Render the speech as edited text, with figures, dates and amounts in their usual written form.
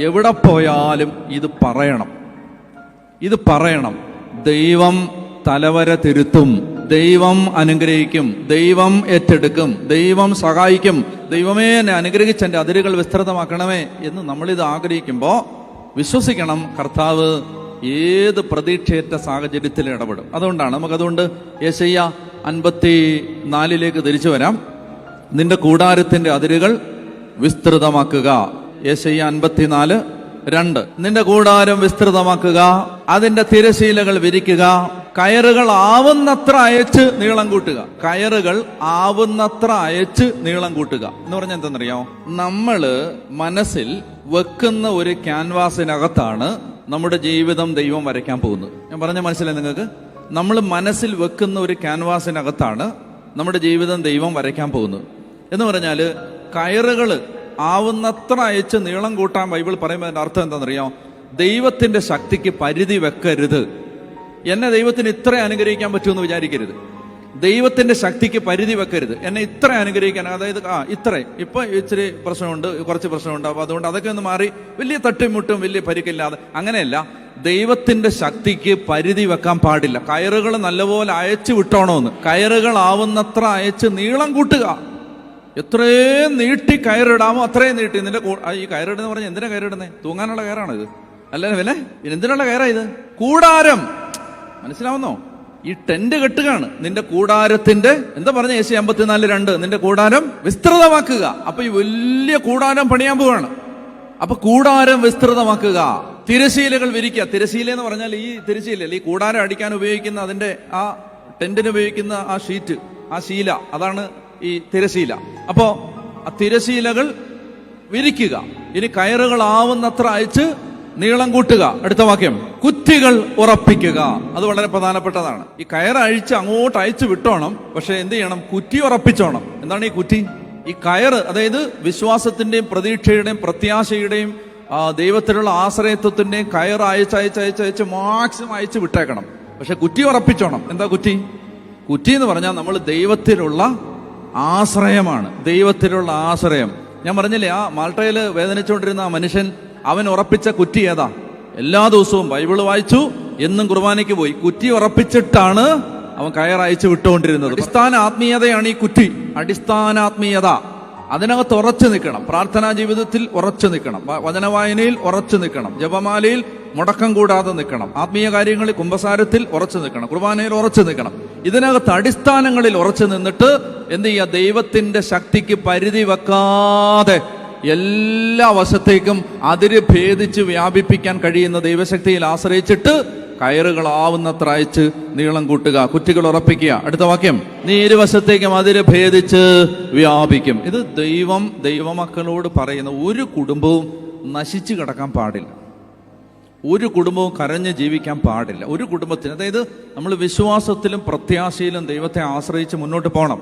എവിടെ പോയാലും ഇത് പറയണം. ദൈവം തലവര തിരുത്തും, ദൈവം അനുഗ്രഹിക്കും, ദൈവം ഏറ്റെടുക്കും, ദൈവം സഹായിക്കും, ദൈവമേ എന്നെ അനുഗ്രഹിച്ച് എൻ്റെ അതിരുകൾ വിസ്തൃതമാക്കണമേ എന്ന് നമ്മളിത് ആഗ്രഹിക്കുമ്പോൾ വിശ്വസിക്കണം, കർത്താവ് ഏത് പ്രതീക്ഷയേറ്റ സാഹചര്യത്തിൽ ഇടപെടും. അതുകൊണ്ടാണ് നമുക്കതുകൊണ്ട് യെശയ്യാ 54 തിരിച്ചു വരാം. നിന്റെ കൂടാരത്തിന്റെ അതിരുകൾ വിസ്തൃതമാക്കുക. യെശയ്യാ 54:2. നിന്റെ കൂടാരം വിസ്തൃതമാക്കുക, അതിന്റെ തിരശീലകൾ വിരിക്കുക, കയറുകൾ ആവുന്നത്ര അയച്ച് നീളം കൂട്ടുക. എന്ന് പറഞ്ഞാൽ എന്തെന്നറിയാമോ? നമ്മള് മനസ്സിൽ വെക്കുന്ന ഒരു ക്യാൻവാസിനകത്താണ് നമ്മുടെ ജീവിതം ദൈവം വരയ്ക്കാൻ പോകുന്നത്. ഞാൻ പറഞ്ഞ മനസ്സിലായി നിങ്ങൾക്ക്? നമ്മൾ മനസ്സിൽ വെക്കുന്ന ഒരു ക്യാൻവാസിനകത്താണ് നമ്മുടെ ജീവിതം ദൈവം വരയ്ക്കാൻ പോകുന്നത്. എന്ന് പറഞ്ഞാൽ കയറുകൾ ആവുന്നത്ര അയച്ച് നീളം കൂട്ടാൻ ബൈബിൾ പറയുമ്പോൾ അതിൻ്റെ അർത്ഥം എന്താണെന്നറിയാമോ? ദൈവത്തിന്റെ ശക്തിക്ക് പരിധി വെക്കരുത്. എന്നെ ദൈവത്തിന് ഇത്ര അനുഗ്രഹിക്കാൻ പറ്റുമെന്ന് വിചാരിക്കരുത്. ദൈവത്തിന്റെ ശക്തിക്ക് പരിധി വെക്കരുത്. എന്നെ ഇത്ര അനുഗ്രഹിക്കാൻ, അതായത് ഇത്ര ഇപ്പൊ ഇച്ചിരി പ്രശ്നമുണ്ട്, കുറച്ച് പ്രശ്നമുണ്ട്, അപ്പൊ അതുകൊണ്ട് അതൊക്കെ ഒന്ന് മാറി വലിയ തട്ടിമുട്ടും വലിയ പരിക്കില്ലാതെ, അങ്ങനെയല്ല. ദൈവത്തിന്റെ ശക്തിക്ക് പരിധി വെക്കാൻ പാടില്ല. കയറുകൾ നല്ലപോലെ അയച്ചു വിട്ടോണമെന്ന്. കയറുകൾ ആവുന്നത്ര അയച്ച് നീളം കൂട്ടുക. എത്രയും നീട്ടി കയറിടാമോ അത്രയും നീട്ടി. നിന്റെ ഈ കയറിടുന്ന പറഞ്ഞാൽ എന്തിനാ കയറിടുന്നേ? തൂങ്ങാനുള്ള കയറാണ് ഇത്, അല്ലേ? പിന്നെ എന്തിനുള്ള കയറാ ഇത്? കൂടാരം. മനസ്സിലാവുന്നോ? ഈ ടെന്റ് കെട്ടുകയാണ്. നിന്റെ കൂടാരത്തിന്റെ എന്താ പറഞ്ഞ യെശയ്യാ 54:2, നിന്റെ കൂടാരം വിസ്തൃതമാക്കുക. അപ്പൊ ഈ വലിയ കൂടാരം പണിയാൻ പോവാണ്. അപ്പൊ കൂടാരം വിസ്തൃതമാക്കുക, തിരശീലകൾ വിരിക്കുക. തിരശീല എന്ന് പറഞ്ഞാൽ ഈ തിരശീല, ഈ കൂടാരം അടിക്കാൻ ഉപയോഗിക്കുന്ന അതിന്റെ ആ ടെന്റിന് ഉപയോഗിക്കുന്ന ആ ഷീറ്റ്, ആ ശീല, അതാണ് ഈ തിരശീല. അപ്പോ ആ തിരശീലകൾ വിരിക്കുക. ഇനി കയറുകൾ ആവുന്നത്ര അയച്ച് നീളം കൂട്ടുക. അടുത്ത വാക്യം, കുറ്റികൾ ഉറപ്പിക്കുക. അത് വളരെ പ്രധാനപ്പെട്ടതാണ്. ഈ കയറ് അഴിച്ച് അങ്ങോട്ട് അയച്ചു വിട്ടോണം, പക്ഷെ എന്ത് ചെയ്യണം? കുറ്റി ഉറപ്പിച്ചോണം. എന്താണ് ഈ കുറ്റി? ഈ കയറ്, അതായത് വിശ്വാസത്തിന്റെയും പ്രതീക്ഷയുടെയും പ്രത്യാശയുടെയും ദൈവത്തിലുള്ള ആശ്രയത്വത്തിന്റെയും കയറ് അയച്ച് മാക്സിമം അയച്ചു വിട്ടേക്കണം. പക്ഷെ കുറ്റി ഉറപ്പിച്ചോണം. എന്താ കുറ്റി? കുറ്റി എന്ന് പറഞ്ഞാൽ നമ്മൾ ദൈവത്തിലുള്ള ആശ്രയമാണ്. ദൈവത്തിലുള്ള ആശ്രയം. ഞാൻ പറഞ്ഞില്ലേ, ആ മാൾട്ടയിൽ വേദനിച്ചുകൊണ്ടിരുന്ന ആ മനുഷ്യൻ, അവൻ ഉറപ്പിച്ച കുറ്റി ഏതാ? എല്ലാ ദിവസവും ബൈബിള് വായിച്ചു, എന്നും കുർബാനയ്ക്ക് പോയി. കുറ്റി ഉറപ്പിച്ചിട്ടാണ് അവൻ കയർ അയച്ചു വിട്ടുകൊണ്ടിരുന്നത്. അടിസ്ഥാന ആത്മീയതയാണ് ഈ കുറ്റി. അടിസ്ഥാനാത്മീയത, അതിനകത്ത് ഉറച്ചു നിൽക്കണം. പ്രാർത്ഥനാ ജീവിതത്തിൽ ഉറച്ചു നിൽക്കണം, വചനവായനയിൽ ഉറച്ചു നിൽക്കണം, ജപമാലയിൽ മുടക്കം കൂടാതെ നിൽക്കണം, ആത്മീയ കാര്യങ്ങളിൽ കുമ്പസാരത്തിൽ ഉറച്ചു നിൽക്കണം, കുർബാനയിൽ ഉറച്ചു നിൽക്കണം. ഇതിനകത്ത് അടിസ്ഥാനങ്ങളിൽ ഉറച്ചു നിന്നിട്ട് എന്ത് ചെയ്യുക? ദൈവത്തിന്റെ ശക്തിക്ക് പരിധി വെക്കാതെ എല്ലാ വശത്തേക്കും അതിര് ഭേദിച്ച് വ്യാപിപ്പിക്കാൻ കഴിയുന്ന ദൈവശക്തിയിൽ ആശ്രയിച്ചിട്ട് കയറുകളാവുന്നത്ര അയച്ച് നീളം കൂട്ടുക, കുറ്റികൾ ഉറപ്പിക്കുക. അടുത്ത വാക്യം, നീ ഇരുവശത്തേക്കും അതിര് ഭേദിച്ച് വ്യാപിക്കും. ഇത് ദൈവമക്കളോട് പറയുന്ന. ഒരു കുടുംബവും നശിച്ചു കിടക്കാൻ പാടില്ല. ഒരു കുടുംബവും കരഞ്ഞ് ജീവിക്കാൻ പാടില്ല. ഒരു കുടുംബത്തിന്, അതായത് നമ്മൾ വിശ്വാസത്തിലും പ്രത്യാശയിലും ദൈവത്തെ ആശ്രയിച്ച് മുന്നോട്ട് പോകണം.